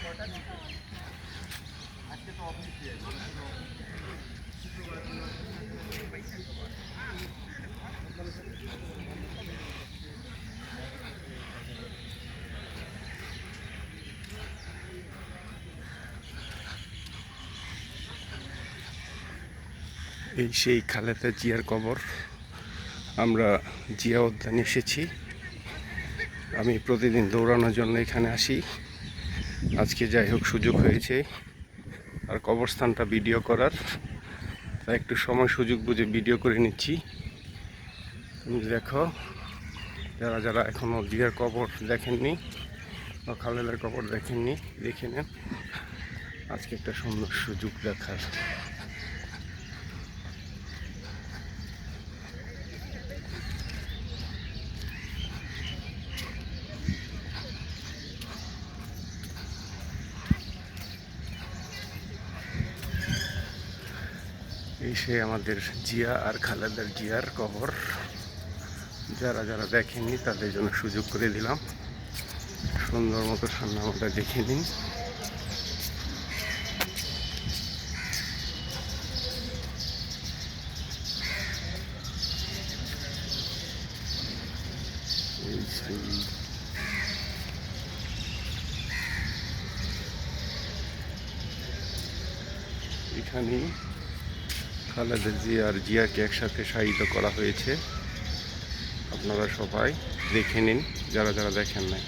এই সেই খালেদা জিয়ার কবর। আমরা জিয়া উদ্যানে এসেছি। আমি প্রতিদিন দৌড়ানোর জন্য এখানে আসি। আজকে যাই হোক সুযোগ হয়েছে আর কবরস্থানটা ভিডিও করার, তাই একটু সময় সুযোগ বুঝে ভিডিও করে নিচ্ছি। তুমি দেখো, যারা যারা এখনও জিয়ার কবর দেখেননি বা খালেদার কবর দেখেননি, দেখে নেন। আজকে একটা সুন্দর সুযোগ দেখার। এই সে আমাদের জিয়া আর খালেদার জিয়ার কবর। যারা যারা দেখেননি তাদের জন্য সুযোগ করে দিলাম। সুন্দর মতো ঠান্ডা মতো দেখে নিন। এখানে খালেদা জিয়া আর জিয়াকে একসাথে শায়িত করা হয়েছে। আপনারা সবাই দেখে নিন যারা যারা দেখেন নাই।